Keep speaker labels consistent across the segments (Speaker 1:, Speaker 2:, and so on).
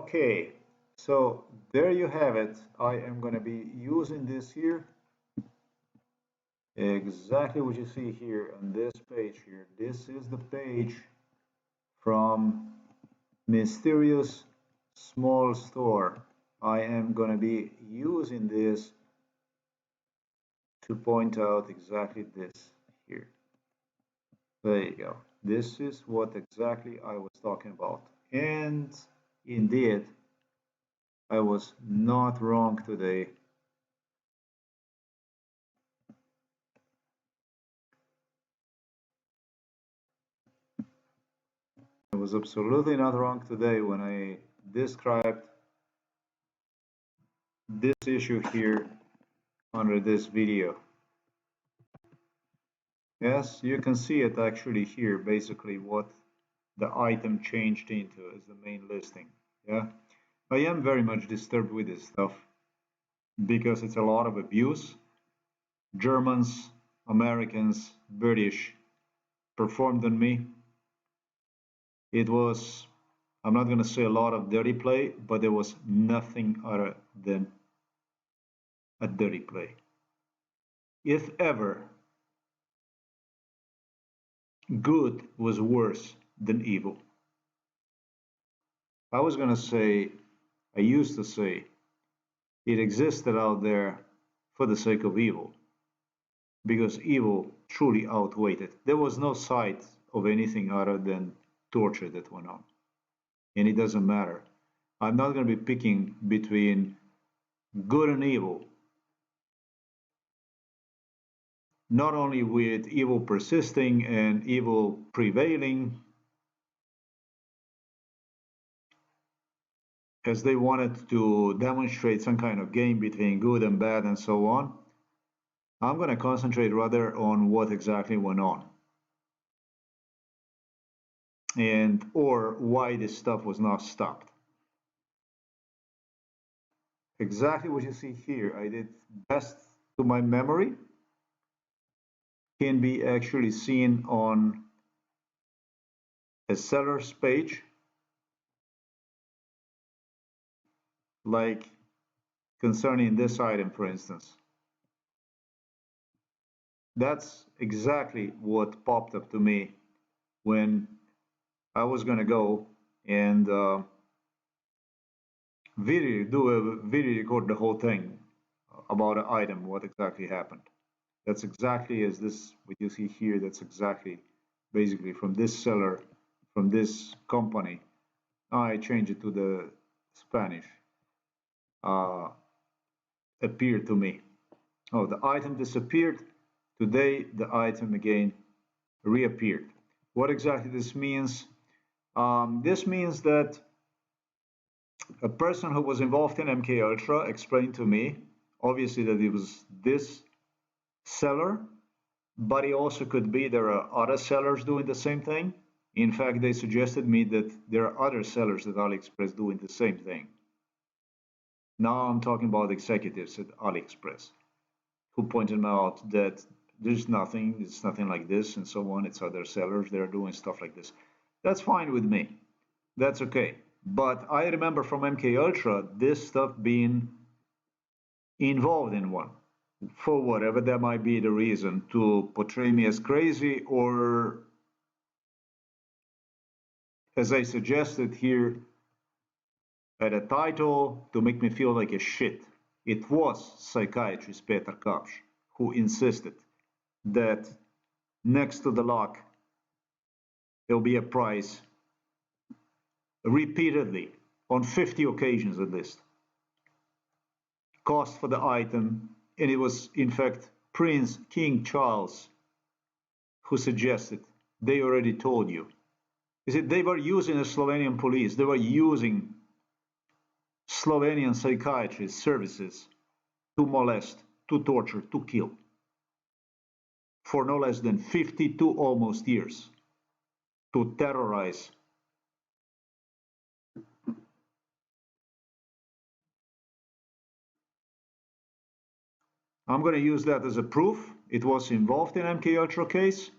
Speaker 1: Okay, so there you have it. I am going to be using this here, exactly what you see here on this page here. This is the page from Mysterious Small Store. I am going to be using this to point out exactly this here. There you go. This is what exactly I was talking about. And indeed, I was not wrong today. I was absolutely not wrong today when I described this issue here under this video. Yes, you can see it actually here, basically what the item changed into as the main listing. Yeah, I am very much disturbed with this stuff because it's a lot of abuse. Germans, Americans, British performed on me. It was, I'm not going to say a lot of dirty play, but there was nothing other than a dirty play. If ever good was worse than evil. I was going to say, I used to say, it existed out there for the sake of evil, because evil truly outweighed it. There was no sight of anything other than torture that went on. And it doesn't matter. I'm not going to be picking between good and evil, not only with evil persisting and evil prevailing, as they wanted to demonstrate some kind of game between good and bad and so on. I'm going to concentrate rather on what exactly went on and or why this stuff was not stopped. Exactly what you see here, I did best to my memory, can be actually seen on a seller's page, like concerning this item, for instance. That's exactly what popped up to me when I was going to go and video record the whole thing about an item, what exactly happened. That's exactly as this, what you see here, that's exactly basically from this seller, from this company. I changed it to the Spanish. Appeared to me. Oh, the item disappeared. Today, the item again reappeared. What exactly this means? This means that a person who was involved in MK Ultra explained to me, obviously, that it was this seller, but it also could be there are other sellers doing the same thing. In fact, they suggested me that there are other sellers at AliExpress doing the same thing. Now I'm talking about executives at AliExpress who pointed out that there's nothing, it's nothing like this and so on. It's other sellers that are doing stuff like this. That's fine with me. That's okay. But I remember from MK Ultra this stuff being involved in one, for whatever that might be the reason, to portray me as crazy or, as I suggested here at a title, to make me feel like a shit. It was psychiatrist Peter Kapsch who insisted that next to the lock there'll be a price repeatedly on 50 occasions at least. Cost for the item, and it was in fact Prince King Charles who suggested, they already told you. Is it they were using the Slovenian police, they were using Slovenian psychiatry services to molest, to torture, to kill for no less than 52 almost years, to terrorize. I'm going to use that as a proof. It was involved in MK Ultra case.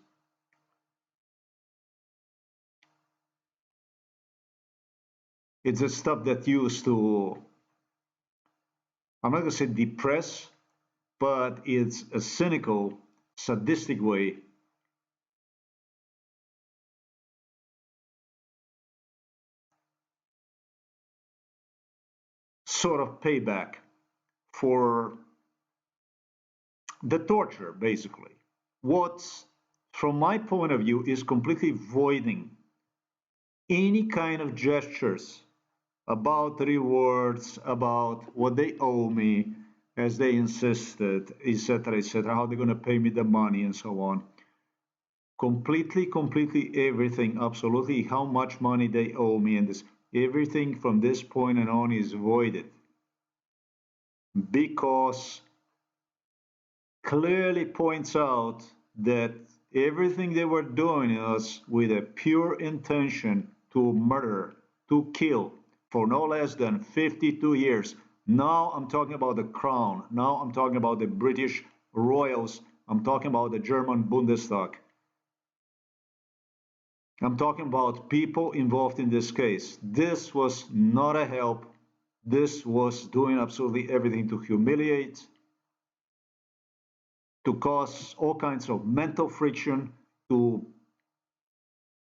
Speaker 1: It's the stuff that used to, I'm not going to say depress, but it's a cynical, sadistic way sort of payback for the torture, basically. What's, from my point of view, is completely voiding any kind of gestures about rewards, about what they owe me, as they insisted, etc., how they're going to pay me the money, and so on. Completely everything, absolutely how much money they owe me, and this everything from this point and on is voided because clearly points out that everything they were doing was with a pure intention to murder, to kill for no less than 52 years. Now I'm talking about the crown. Now I'm talking about the British royals. I'm talking about the German Bundestag. I'm talking about people involved in this case. This was not a help. This was doing absolutely everything to humiliate, to cause all kinds of mental friction, to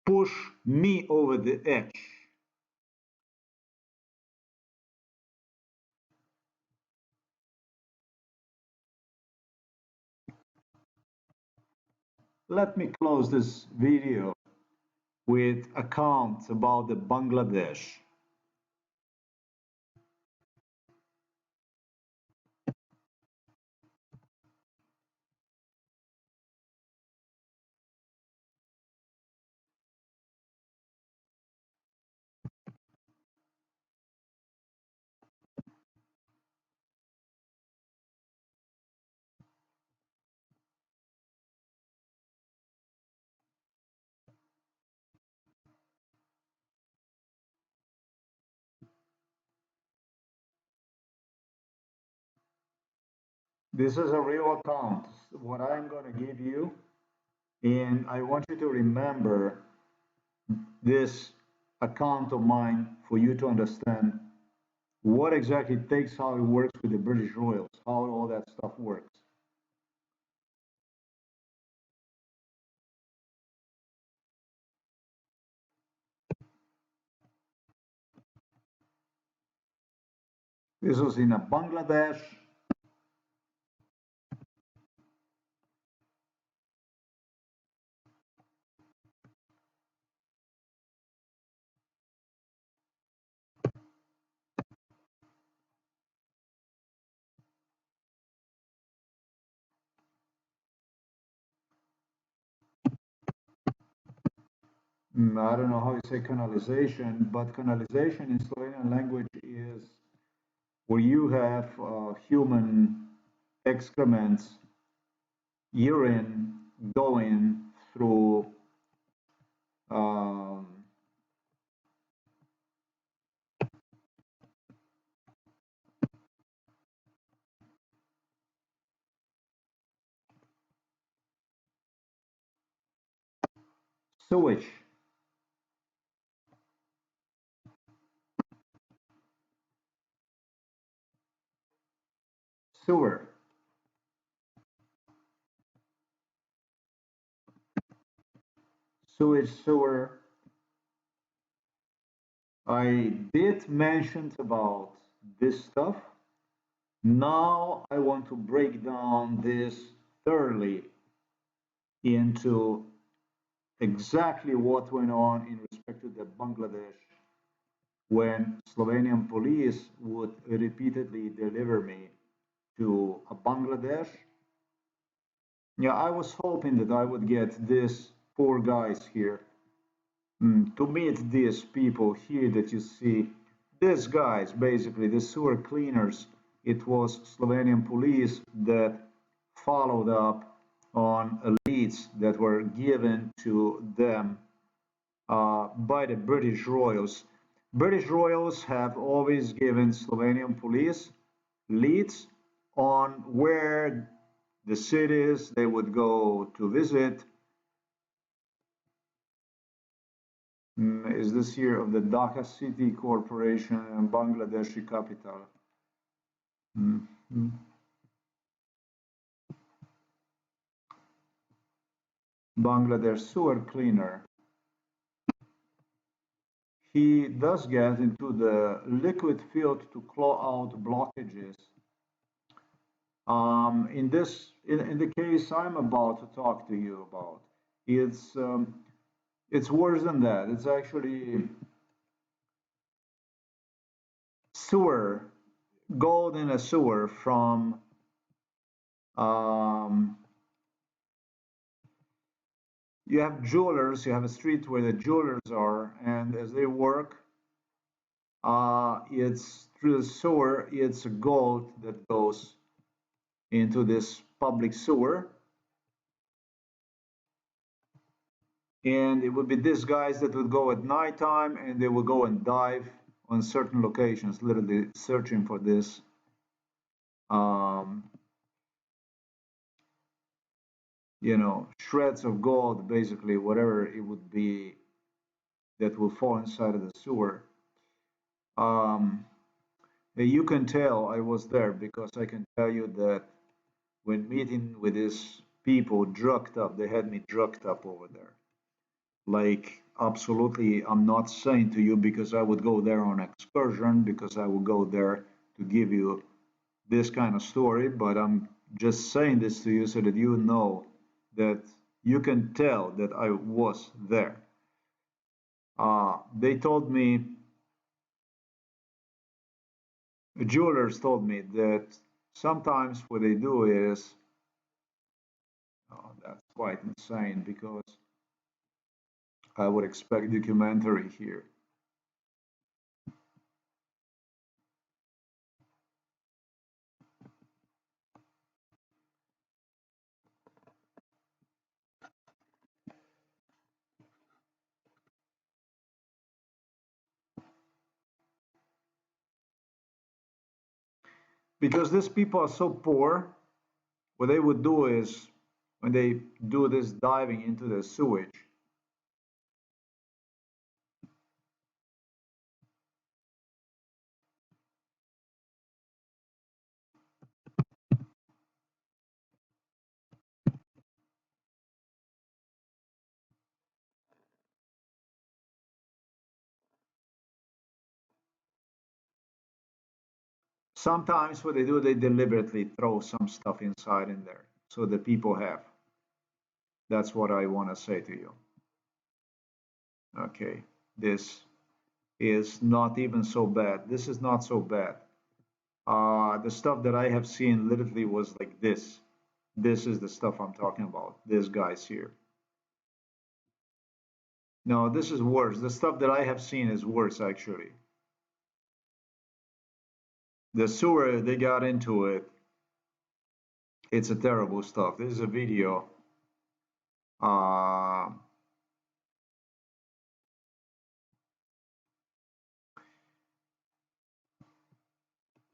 Speaker 1: push me over the edge. Let me close this video with accounts about the Bangladesh. This is a real account, what I'm going to give you, and I want you to remember this account of mine for you to understand what exactly it takes, how it works with the British royals, how all that stuff works. This was in a Bangladesh. I don't know how you say canalization, but canalization in Slovenian language is where you have human excrements, urine going through um, sewage, sewer, sewage, sewer. I did mention about this stuff. Now I want to break down this thoroughly into exactly what went on in respect to the Bangladesh when Slovenian police would repeatedly deliver me to a Bangladesh. Yeah, I was hoping that I would get these poor guys here to meet these people here that you see. These guys, basically, the sewer cleaners, it was Slovenian police that followed up on leads that were given to them by the British royals. British royals have always given Slovenian police leads on where the cities they would go to visit. Is this here of the Dhaka City Corporation and Bangladeshi capital? Mm. Bangladesh sewer cleaner. He does get into the liquid field to claw out blockages. In the case I'm about to talk to you about, it's worse than that. It's actually sewer, gold in a sewer from you have jewelers, you have a street where the jewelers are, and as they work, it's through the sewer, it's gold that goes into this public sewer. And it would be these guys that would go at nighttime and they would go and dive on certain locations, literally searching for this. Shreds of gold, basically, whatever it would be that will fall inside of the sewer. You can tell I was there because I can tell you that when meeting with these people drugged up, they had me drugged up over there. Like, absolutely, I'm not saying to you because I would go there on excursion, because I would go there to give you this kind of story, but I'm just saying this to you so that you know that you can tell that I was there. They told me, jewelers told me that sometimes what they do is, that's quite insane because I would expect documentary here. Because these people are so poor, what they would do is when they do this diving into the sewage, sometimes what they do, they deliberately throw some stuff inside in there so the people have. That's what I want to say to you. Okay, this is not even so bad. This is not so bad. The stuff that I have seen literally was like this. This is the stuff I'm talking about. This guy's here. No, this is worse. The stuff that I have seen is worse, actually. The sewer, they got into it. It's a terrible stuff. This is a video.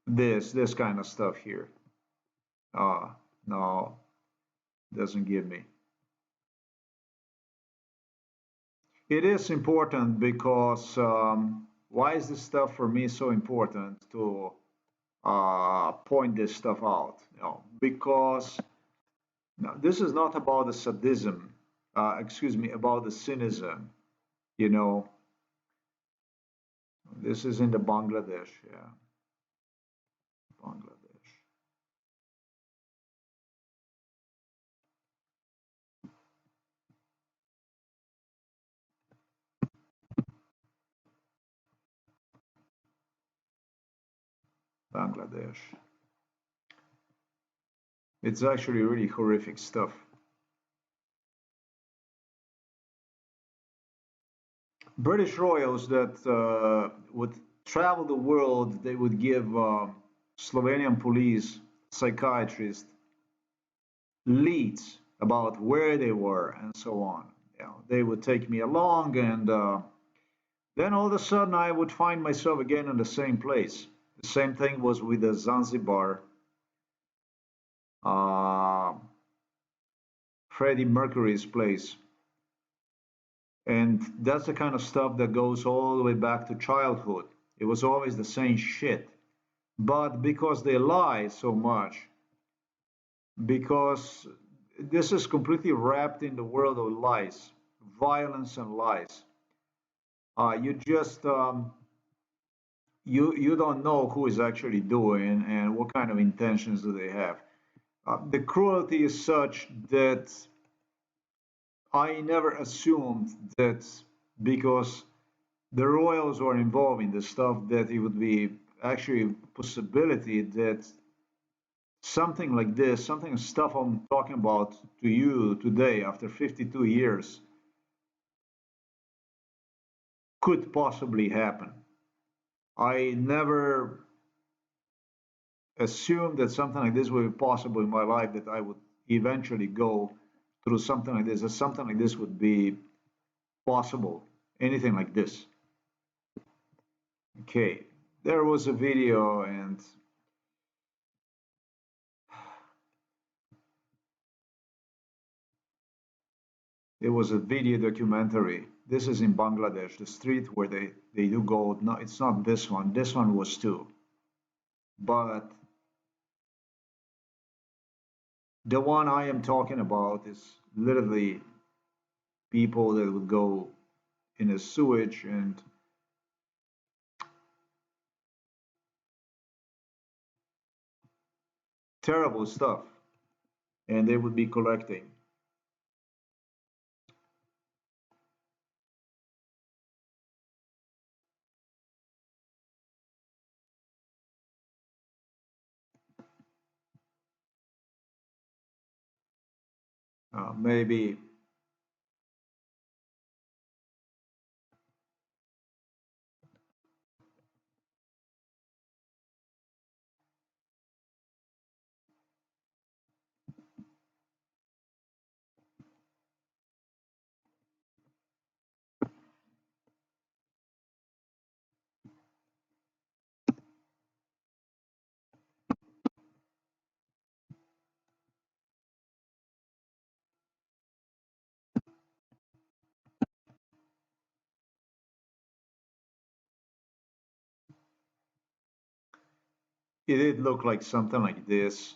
Speaker 1: This kind of stuff here. No, doesn't give me. It is important because why is this stuff for me so important to point this stuff out? Because this is not about the sadism, excuse me, about the cynicism. This is in the Bangladesh, yeah, Bangladesh. Bangladesh. It's actually really horrific stuff. British royals that would travel the world, they would give Slovenian police, psychiatrists, leads about where they were and so on. They would take me along, and then all of a sudden I would find myself again in the same place. The same thing was with the Zanzibar. Freddie Mercury's place. And that's the kind of stuff that goes all the way back to childhood. It was always the same shit. But because they lie so much, because this is completely wrapped in the world of lies, violence and lies. You just you don't know who is actually doing and what kind of intentions do they have. The cruelty is such that I never assumed that because the royals were involved in this stuff that it would be actually a possibility that something like this, something stuff I'm talking about to you today after 52 years could possibly happen. I never assumed that something like this would be possible in my life, that I would eventually go through something like this, that something like this would be possible, anything like this. Okay, there was a video and it was a video documentary. This is in Bangladesh, the street where they do gold. No, it's not this one. This one was too. But the one I am talking about is literally people that would go in a sewage and terrible stuff, and they would be collecting. Maybe it did look like something like this.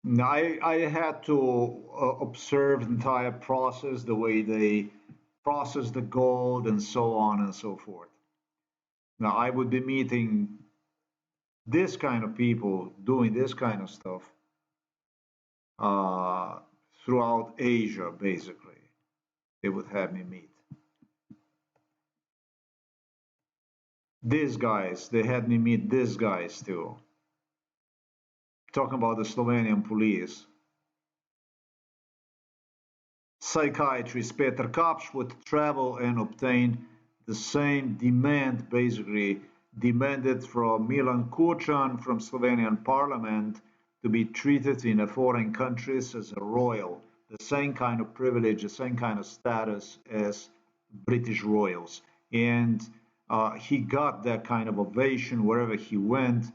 Speaker 1: Now, I had to observe the entire process, the way they process the gold and so on and so forth. Now, I would be meeting this kind of people doing this kind of stuff uh, throughout Asia, basically. They would have me meet. These guys, they had me meet these guys too. Talking about the Slovenian police. Psychiatrist Peter Kapsch would travel and obtain the same demand, basically demanded from Milan Kucan from Slovenian parliament to be treated in a foreign countries as a royal, the same kind of privilege, the same kind of status as British royals. And he got that kind of ovation wherever he went,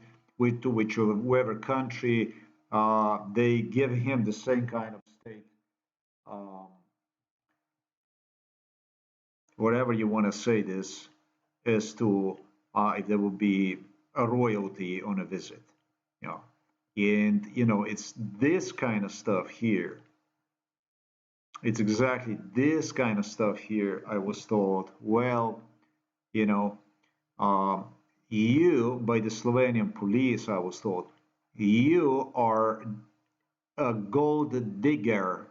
Speaker 1: to whichever country. They give him the same kind of state. Um, whatever you want to say this, as to if there will be a royalty on a visit, you know. And it's this kind of stuff here. It's exactly this kind of stuff here. I was told, well, you know, um, you by the Slovenian police, I was told, you are a gold digger.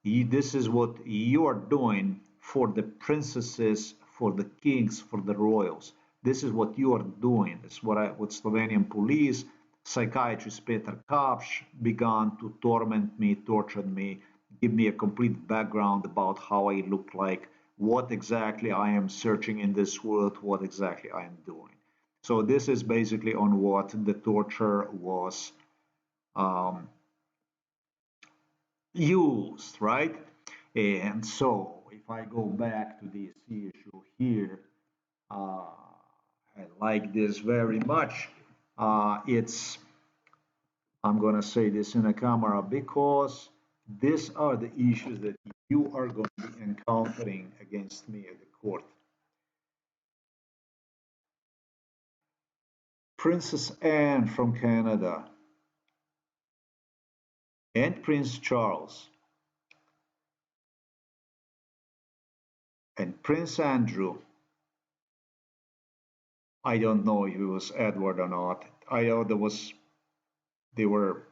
Speaker 1: This is what you are doing for the princesses, for the kings, for the royals. This is what you are doing. It's what Slovenian police, psychiatrist Peter Kapsch began to torment me, tortured me, give me a complete background about how I look like, what exactly I am searching in this world, what exactly I am doing. So this is basically on what the torture was um, used, right? And so if I go back to this issue here, I like this very much. I'm going to say this in a camera because These are the issues that you are going to be encountering against me at the court. Princess Anne from Canada and Prince Charles and Prince Andrew. I don't know if it was Edward or not. I know they were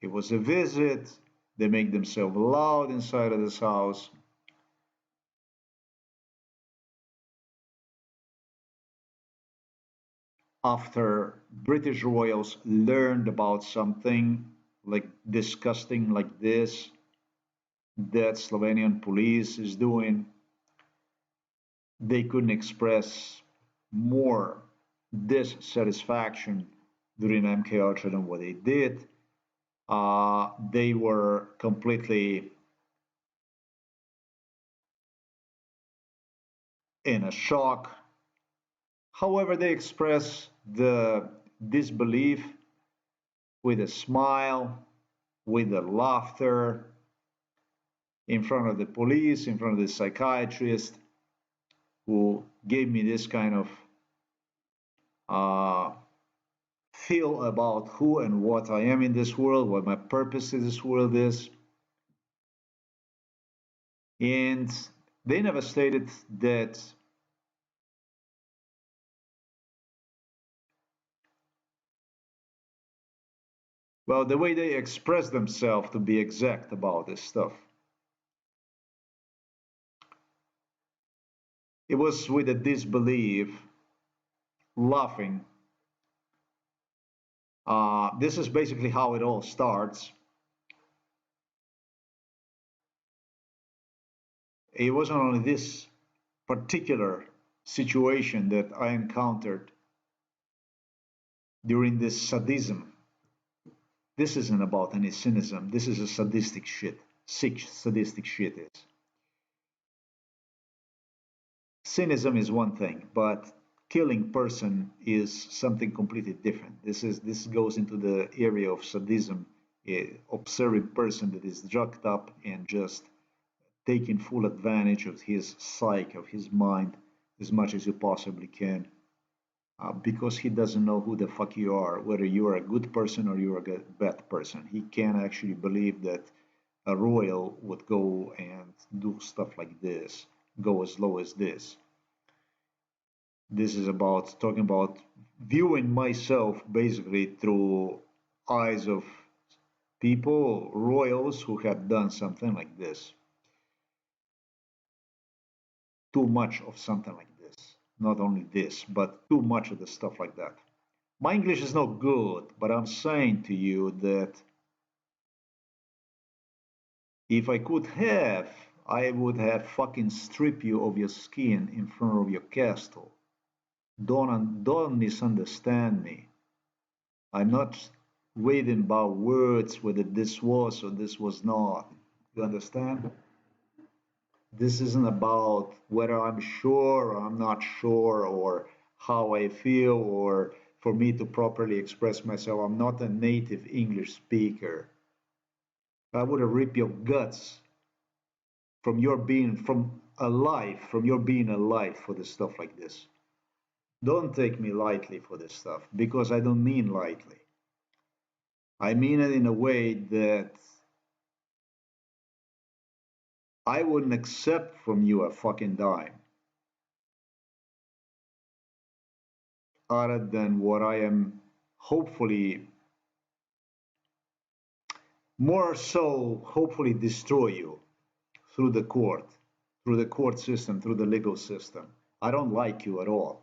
Speaker 1: it was a visit. They make themselves loud inside of this house. After British royals learned about something like disgusting like this that Slovenian police is doing, they couldn't express more dissatisfaction during MK Ultra than what they did. They were completely in a shock. However, they express the disbelief with a smile, with a laughter, in front of the police, in front of the psychiatrist who gave me this kind of feel about who and what I am in this world, what my purpose in this world is. And they never stated that well, the way they express themselves, to be exact about this stuff, it was with a disbelief, laughing. This is basically how it all starts. It wasn't only this particular situation that I encountered during this sadism. This isn't about any cynicism. This is a sadistic shit. Sick sadistic shit is. Cynicism is one thing, but killing person is something completely different. This goes into the area of sadism, observing person that is drugged up and just taking full advantage of his psyche, of his mind, as much as you possibly can, because he doesn't know who the fuck you are, whether you are a good person or you're a bad person. He can't actually believe that a royal would go and do stuff like this, go as low as this. This is about talking about viewing myself basically through eyes of people, royals who had done something like this. Too much of something like this. Not only this, but too much of the stuff like that. My English is not good, but I'm saying to you that if I could have, I would have fucking stripped you of your skin in front of your castle. Don't misunderstand me. I'm not waiting about words whether this was or this was not. You understand? This isn't about whether I'm sure or I'm not sure or how I feel or for me to properly express myself. I'm not a native English speaker. I would have ripped your guts from your being from your being alive for this stuff like this. Don't take me lightly for this stuff because I don't mean lightly. I mean it in a way that I wouldn't accept from you a fucking dime other than what I am hopefully more so hopefully destroy you through through the court system, through the legal system. I don't like you at all.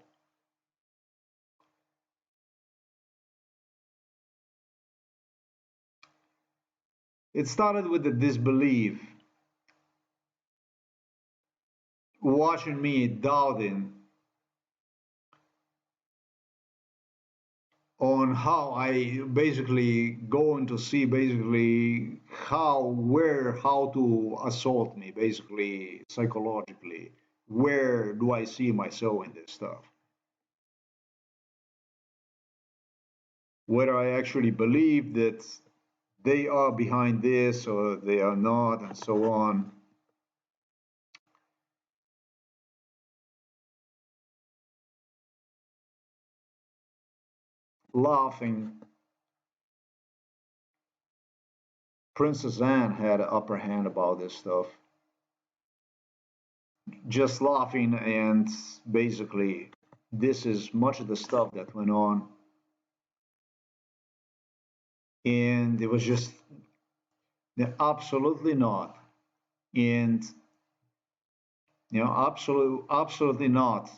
Speaker 1: It started with the disbelief, watching me doubting on how I basically going to see basically how to assault me basically psychologically. Where do I see myself in this stuff? Whether I actually believe that they are behind this or they are not, and so on. Laughing. Princess Anne had an upper hand about this stuff. Just laughing, and basically, this is much of the stuff that went on. And it was just absolutely not. And, absolutely not.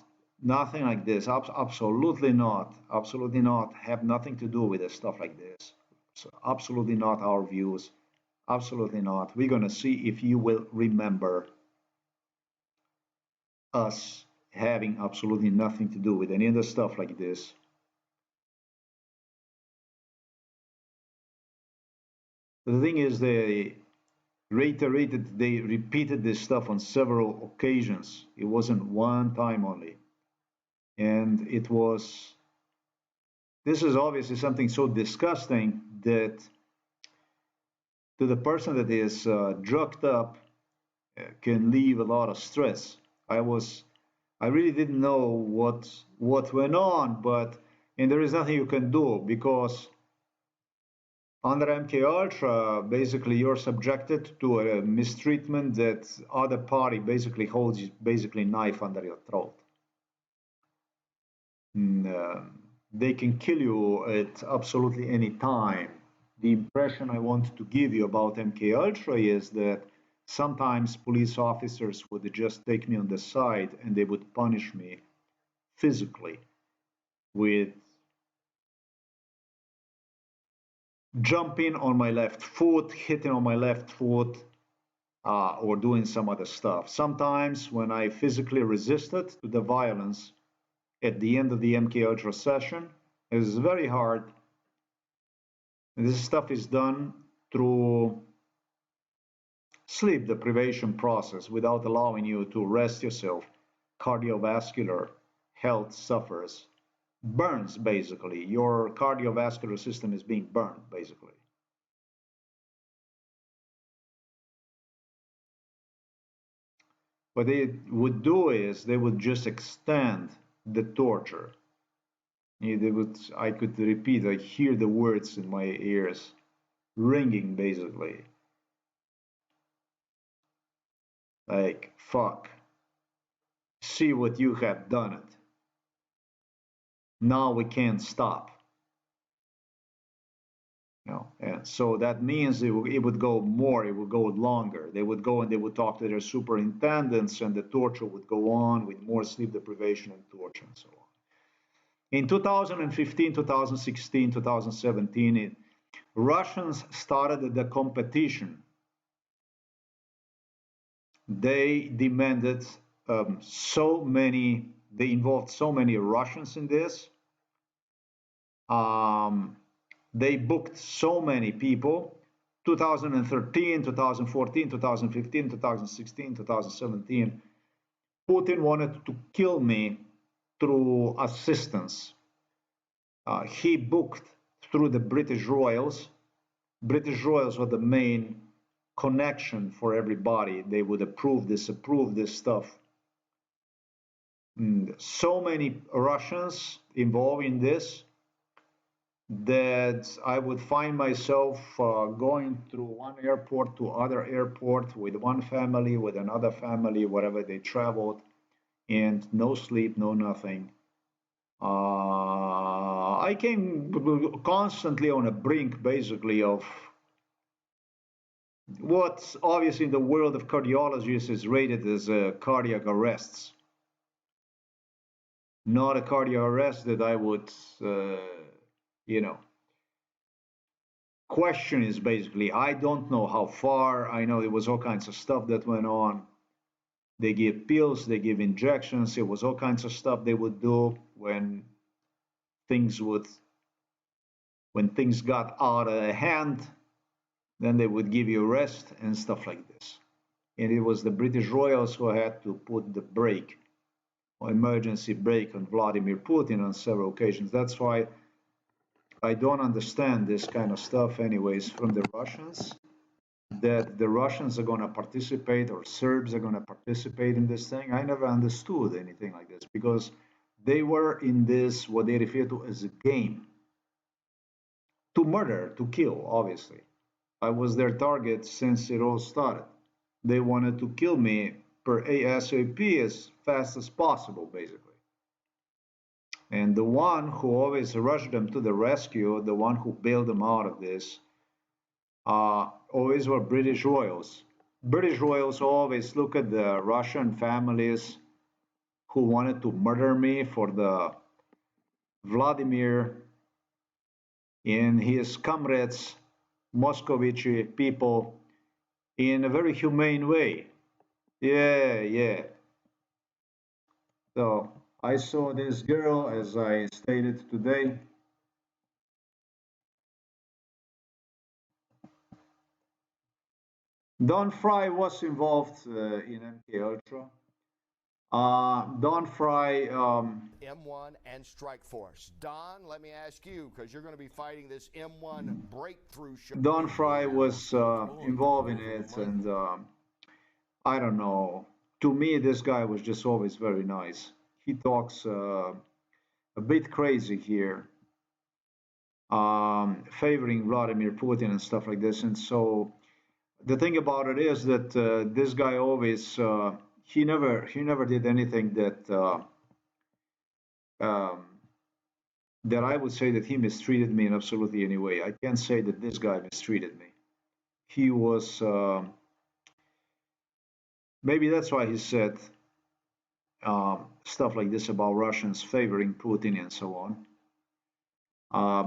Speaker 1: Nothing like this. Absolutely not. Absolutely not. Have nothing to do with the stuff like this. So absolutely not our views. Absolutely not. We're going to see if you will remember us having absolutely nothing to do with any of the stuff like this. The thing is, they repeated this stuff on several occasions. It wasn't one time only. And this is obviously something so disgusting that to the person that is drugged up can leave a lot of stress. I really didn't know what went on, and there is nothing you can do because under MK Ultra, basically you're subjected to a mistreatment that other party basically holds basically knife under your throat. And, they can kill you at absolutely any time. The impression I want to give you about MK Ultra is that sometimes police officers would just take me on the side and they would punish me physically with jumping on my left foot, hitting on my left foot, or doing some other stuff. Sometimes when I physically resisted to the violence at the end of the MK Ultra session, it was very hard. And this stuff is done through sleep deprivation process without allowing you to rest yourself. Cardiovascular health suffers. Burns, basically. Your cardiovascular system is being burned, basically. What they would do is they would just extend the torture. I could repeat, I hear the words in my ears, ringing basically. Like, fuck. See what you have done it. Now we can't stop. And so that means it would go more, it would go longer. They would go and they would talk to their superintendents, and the torture would go on with more sleep deprivation and torture and so on. In 2015, 2016, 2017, Russians started the competition. They demanded they involved so many Russians in this. They booked so many people. 2013, 2014, 2015, 2016, 2017. Putin wanted to kill me through assistance. He booked through the British Royals. British Royals were the main connection for everybody. They would approve, disapprove this stuff. And so many Russians involved in this that I would find myself going through one airport to other airport with one family, with another family, wherever they traveled, and no sleep, no nothing. I came constantly on a brink, basically, of what obviously in the world of cardiologists is rated as cardiac arrests. Not a cardiac arrest that I would, question is basically, I don't know how far. I know there was all kinds of stuff that went on. They give pills, they give injections. It was all kinds of stuff they would do when things got out of hand. Then they would give you rest and stuff like this. And it was the British Royals who had to put the brake, or emergency brake, on Vladimir Putin on several occasions. That's why I don't understand this kind of stuff anyways from the Russians, that the Russians are going to participate or Serbs are going to participate in this thing. I never understood anything like this because they were in this, what they refer to as a game, to murder, to kill, obviously. I was their target since it all started. They wanted to kill me per ASAP as fast as possible, basically. And the one who always rushed them to the rescue, the one who bailed them out of this, always were British royals. British royals always look at the Russian families who wanted to murder me for the Vladimir and his comrades, Moscovici people, in a very humane way. Yeah, yeah. So I saw this girl, as I stated today. Don Fry was involved in MK Ultra. Don Fry.
Speaker 2: M1 and Strike Force. Don, let me ask you, because you're going to be fighting this M1 breakthrough show.
Speaker 1: Don Fry was involved in it, and I don't know. To me, this guy was just always very nice. He talks a bit crazy here, favoring Vladimir Putin and stuff like this. And so the thing about it is that this guy always he never did anything that um, that I would say that he mistreated me in absolutely any way. I can't say that this guy mistreated me. He was maybe that's why he said stuff like this about Russians favoring Putin and so on.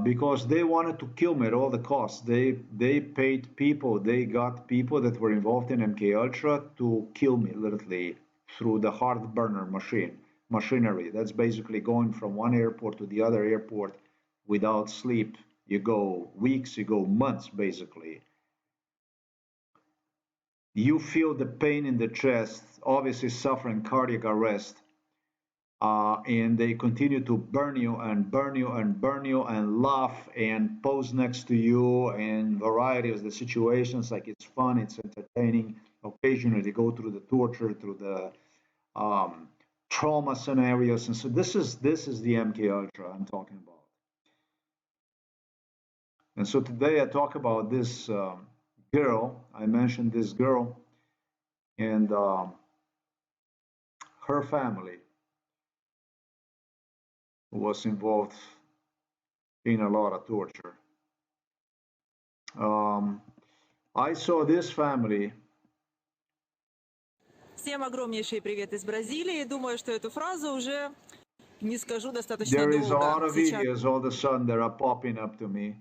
Speaker 1: Because they wanted to kill me at all the costs. They paid people, they got people that were involved in MK Ultra to kill me literally through the hard burner machinery. That's basically going from one airport to the other airport without sleep. You go weeks, you go months, basically. You feel the pain in the chest, obviously suffering cardiac arrest, and they continue to burn you and burn you and burn you and laugh and pose next to you and variety of the situations. Like it's fun, it's entertaining. Occasionally they go through the torture, through the trauma scenarios, and so this is the MK Ultra I'm talking about. And so today I talk about this girl. I mentioned this girl and her family was involved in a lot of torture. I saw this family.
Speaker 3: Всем огромнейший привет из Бразилии. Думаю, что эту фразу уже не скажу достаточно
Speaker 1: There is a lot
Speaker 3: долго.
Speaker 1: of videos all of a sudden that are popping up to me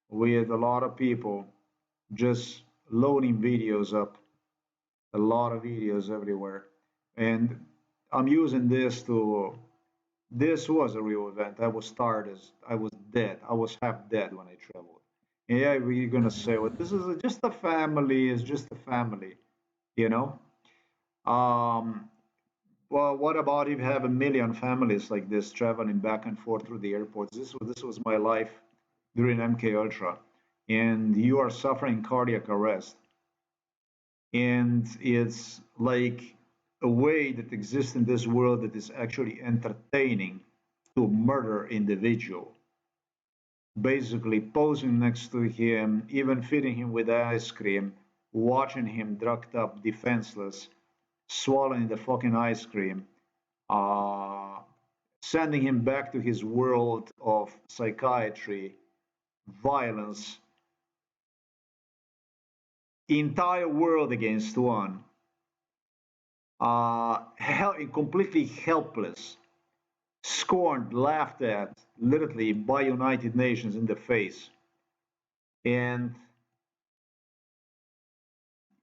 Speaker 1: with a lot of people just loading videos up, a lot of videos everywhere. And I'm using this to, this was a real event. I was tired, I was dead. I was half dead when I traveled. And yeah, we're gonna say, well, this is just a family, it's just a family, you know? Well, what about if you have a million families like this traveling back and forth through the airports? This was my life during MK Ultra, and you are suffering cardiac arrest, and it's like a way that exists in this world that is actually entertaining to murder individual. Basically, posing next to him, even feeding him with ice cream, watching him drugged up, defenseless, swallowing the fucking ice cream, sending him back to his world of psychiatry, violence, entire world against one, completely helpless, scorned, laughed at, literally by United Nations in the face, and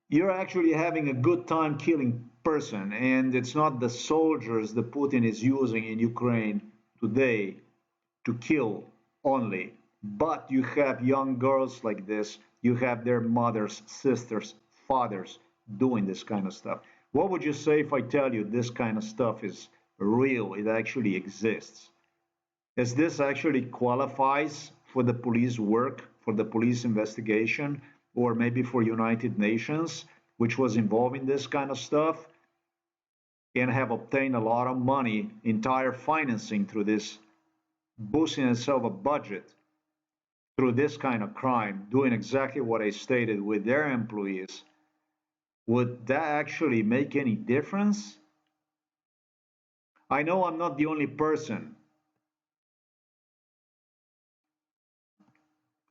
Speaker 1: you're actually having a good time killing person, and it's not the soldiers that Putin is using in Ukraine today to kill only, but you have young girls like this, you have their mothers, sisters, fathers doing this kind of stuff. What would you say if I tell you this kind of stuff is real, it actually exists? As this actually qualifies for the police work, for the police investigation, or maybe for United Nations, which was involved in this kind of stuff, and have obtained a lot of money, entire financing through this, boosting itself a budget through this kind of crime, doing exactly what I stated with their employees, would that actually make any difference? I know I'm not the only person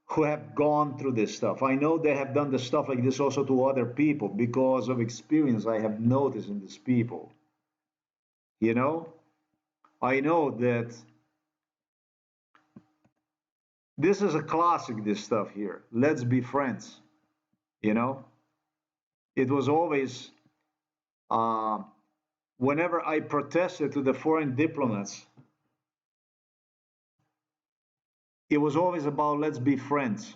Speaker 1: who have gone through this stuff. I know they have done the stuff like this also to other people because of experience I have noticed in these people. You know, I know that this is a classic, this stuff here. Let's be friends. You know, it was always, whenever I protested to the foreign diplomats, it was always about let's be friends.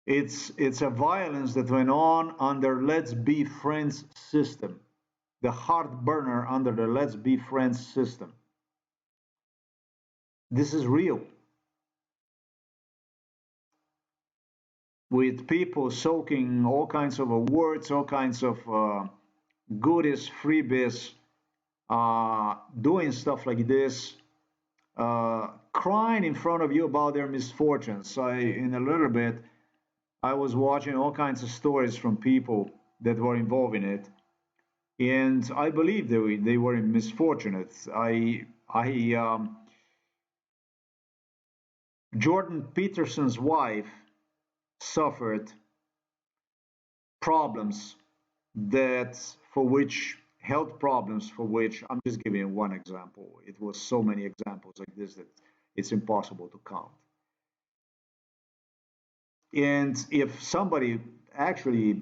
Speaker 1: It's a violence that went on under let's be friends system, the heart burner under the let's be friends system. This is real. With people soaking all kinds of awards, all kinds of goodies, freebies, doing stuff like this, crying in front of you about their misfortunes. In a little bit, I was watching all kinds of stories from people that were involved in it, and I believe they were misfortunate. Jordan Peterson's wife suffered problems that for which health problems for which I'm just giving one example. It was so many examples like this that it's impossible to count. And if somebody actually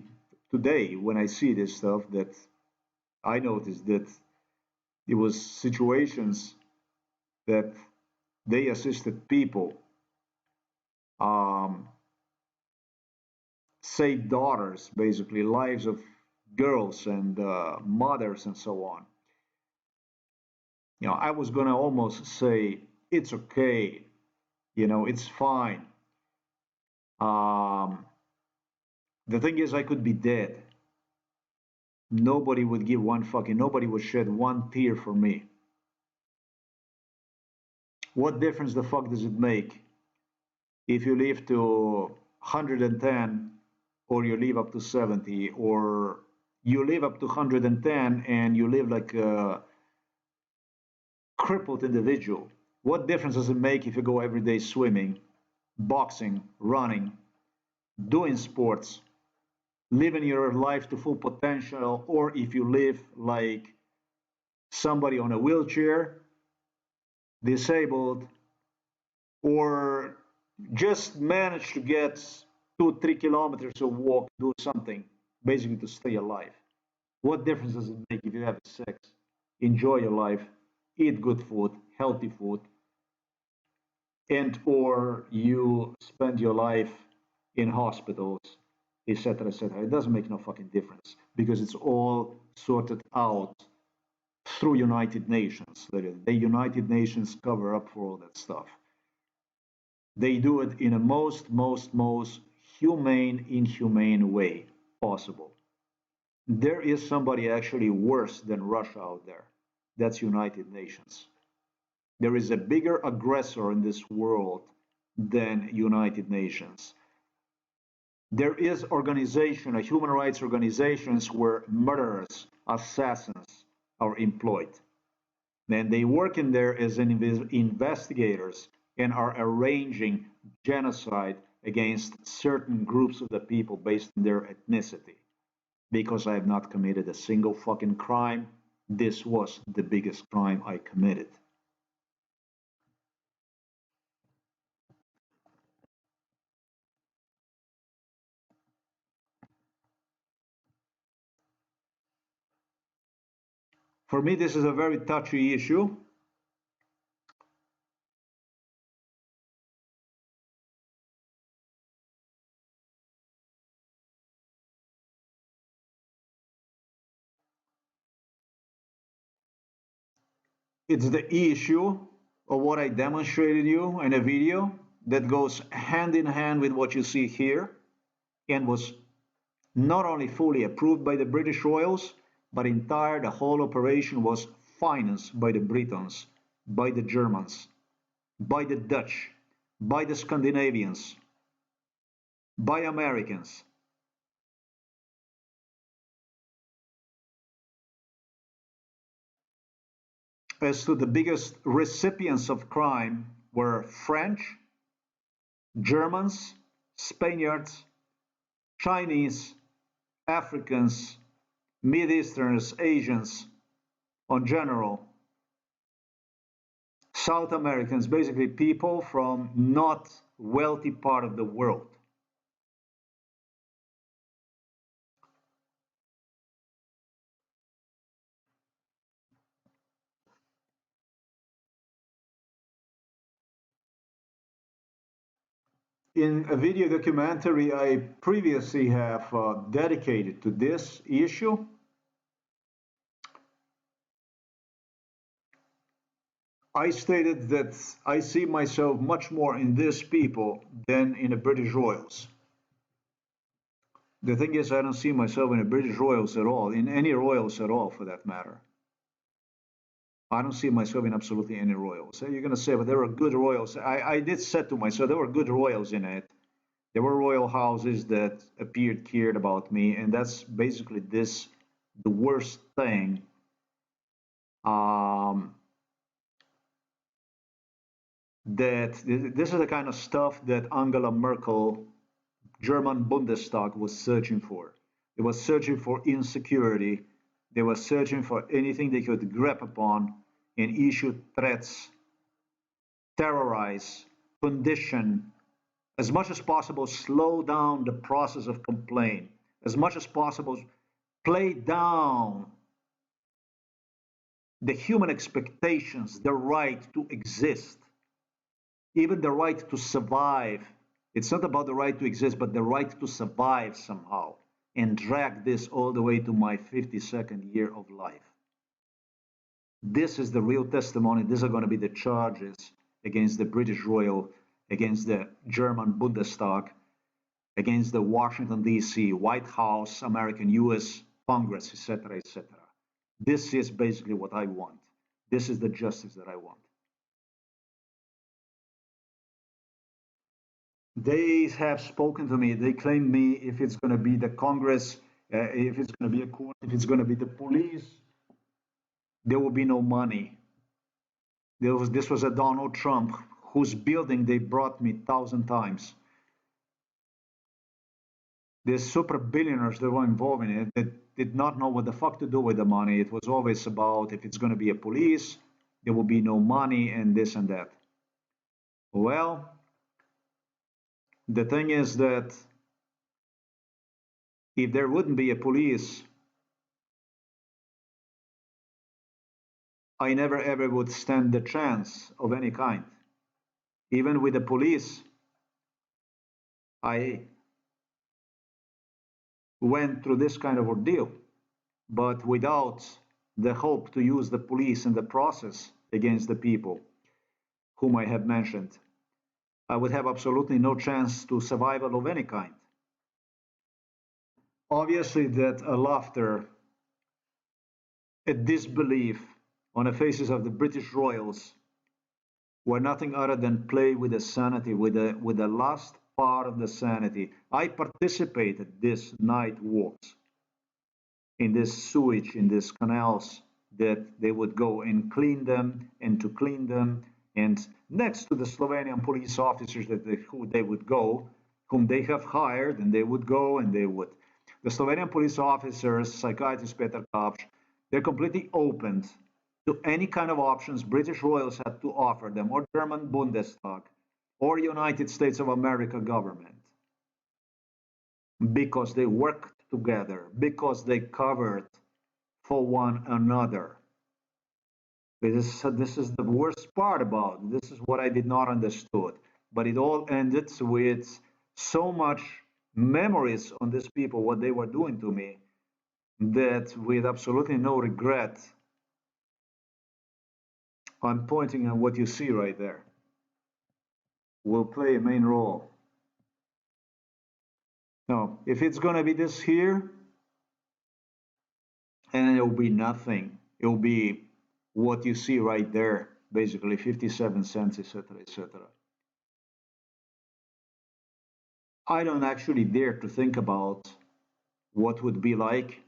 Speaker 1: today, when I see this stuff, that I noticed that it was situations that they assisted people, save daughters, basically lives of girls and mothers and so on. You know, I was gonna almost say it's okay, you know, it's fine. Um, the thing is, I could be dead. Nobody would give one fucking, nobody would shed one tear for me. What difference the fuck does it make if you live to 110 or you live up to 70 or you live up to 110 and you live like a crippled individual? What difference does it make if you go every day swimming, boxing, running, doing sports, living your life to full potential, or if you live like somebody on a wheelchair, disabled, or just manage to get 2-3 kilometers of walk, do something, basically to stay alive? What difference does it make if you have sex, enjoy your life, eat good food, healthy food, and or you spend your life in hospitals, etc., etc.? It doesn't make no fucking difference because it's all sorted out through United Nations. The United Nations cover up for all that stuff. They do it in a most humane, inhumane way possible. There is somebody actually worse than Russia out there. That's United Nations. There is a bigger aggressor in this world than United Nations. There is organization, a human rights organizations where murderers, assassins are employed. And they work in there as investigators and are arranging genocide against certain groups of the people based on their ethnicity. Because I have not committed a single fucking crime, this was the biggest crime I committed. For me, this is a very touchy issue. It's the issue of what I demonstrated you in a video that goes hand in hand with what you see here and was not only fully approved by the British royals, but the whole operation was financed by the Britons, by the Germans, by the Dutch, by the Scandinavians, by Americans. As to the biggest recipients of crime were French, Germans, Spaniards, Chinese, Africans, Mid-Easterners, Asians, in general, South Americans, basically people from not wealthy part of the world. In a video documentary I previously have dedicated to this issue, I stated that I see myself much more in these people than in the British royals. The thing is, I don't see myself in the British royals at all, in any royals at all for that matter. I don't see myself in absolutely any royals. You're going to say, but there were good royals. I did say to myself, there were good royals in it. There were royal houses that appeared cared about me, and that's basically the worst thing. That this is the kind of stuff that Angela Merkel, German Bundestag, was searching for. They were searching for insecurity. They were searching for anything they could grab upon and issue threats, terrorize, condition, as much as possible, slow down the process of complaint, as much as possible, play down the human expectations, the right to exist, even the right to survive. It's not about the right to exist, but the right to survive somehow, and drag this all the way to my 52nd year of life. This is the real testimony. These are going to be the charges against the British Royal, against the German Bundestag, against the Washington, D.C., White House, American, U.S. Congress, etc., etc. This is basically what I want. This is the justice that I want. They have spoken to me. They claim me if it's going to be the Congress, if it's going to be a court, if it's going to be the police, there will be no money. This was a Donald Trump whose building they brought me 1,000 times. The super billionaires that were involved in it that did not know what the fuck to do with the money. It was always about if it's going to be a police, there will be no money and this and that. Well, the thing is that if there wouldn't be a police, I never ever would stand the chance of any kind. Even with the police, I went through this kind of ordeal, but without the hope to use the police in the process against the people whom I have mentioned, I would have absolutely no chance to survival of any kind. Obviously, that a laughter, a disbelief on the faces of the British royals were nothing other than play with the sanity, with the last part of the sanity. I participated this night walks in this sewage, in these canals that they would go and clean them, and to clean them, and next to the Slovenian police officers who they would go, whom they have hired, and they would go and they would. The Slovenian police officers, psychiatrist Peter Kapsch, they're completely open to any kind of options British royals had to offer them, or German Bundestag, or United States of America government, because they worked together, because they covered for one another. This is the worst part about it. This is what I did not understood. But it all ended with so much memories on these people, what they were doing to me, that with absolutely no regret, I'm pointing at what you see right there. Will play a main role. Now, if it's going to be this here, and it will be nothing. It will be what you see right there, basically 57 cents, etc., etc. I don't actually dare to think about what would be like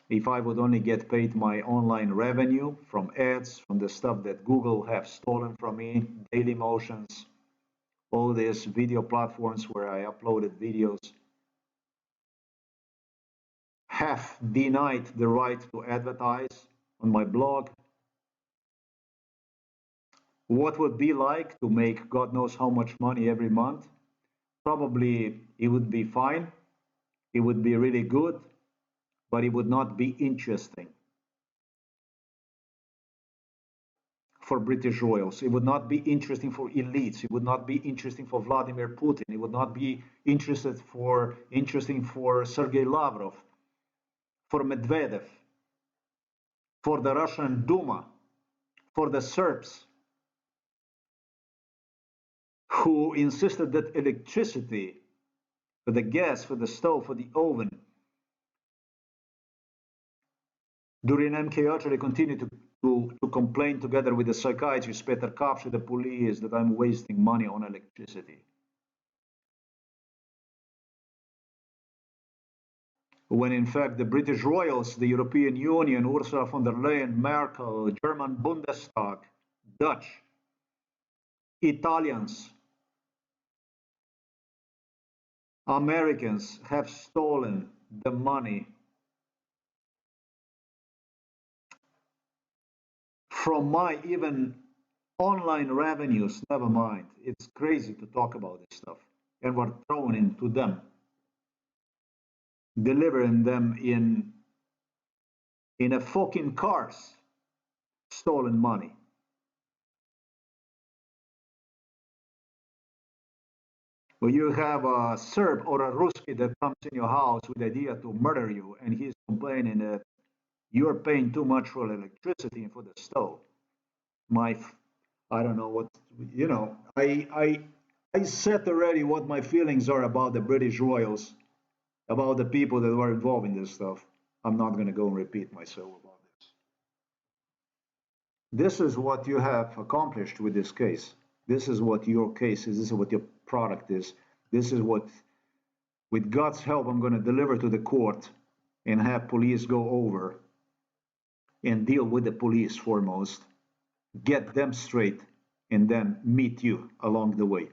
Speaker 1: if I would only get paid my online revenue from ads, from the stuff that Google have stolen from me, Daily Motions, all these video platforms where I uploaded videos, have denied the right to advertise on my blog. What would be like to make God knows how much money every month? Probably it would be fine. It would be really good, but it would not be interesting for British royals. It would not be interesting for elites. It would not be interesting for Vladimir Putin. It would not be interesting for Sergei Lavrov, for Medvedev, for the Russian Duma, for the Serbs, who insisted that electricity, for the gas, for the stove, for the oven, during MKUltra, they continue to complain together with the psychiatrist Peter Kapsch, the police, that I'm wasting money on electricity. When in fact the British royals, the European Union, Ursula von der Leyen, Merkel, German Bundestag, Dutch, Italians, Americans have stolen the money from my even online revenues. Never mind. It's crazy to talk about this stuff. And we're thrown into them, delivering them in a fucking cars, stolen money. Well, you have a Serb or a Ruski that comes in your house with the idea to murder you, and he's complaining that you're paying too much for electricity and for the stove. I don't know what, you know, I said already what my feelings are about the British royals, about the people that were involved in this stuff. I'm not going to go and repeat myself about this. This is what you have accomplished with this case. This is what your case is. This is what your product is. This is what, with God's help, I'm going to deliver to the court and have police go over and deal with the police foremost, get them straight, and then meet you along the way.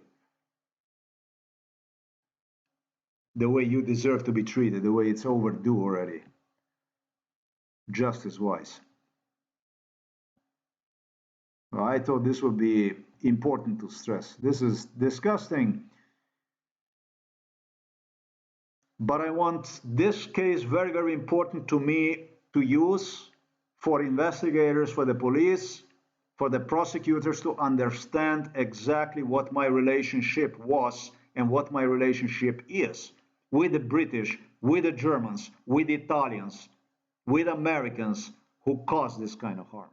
Speaker 1: The way you deserve to be treated, the way it's overdue already. Justice-wise. I thought this would be important to stress. This is disgusting. But I want this case very, very important to me to use for investigators, for the police, for the prosecutors to understand exactly what my relationship was and what my relationship is with the British, with the Germans, with the Italians, with Americans who caused this kind of harm.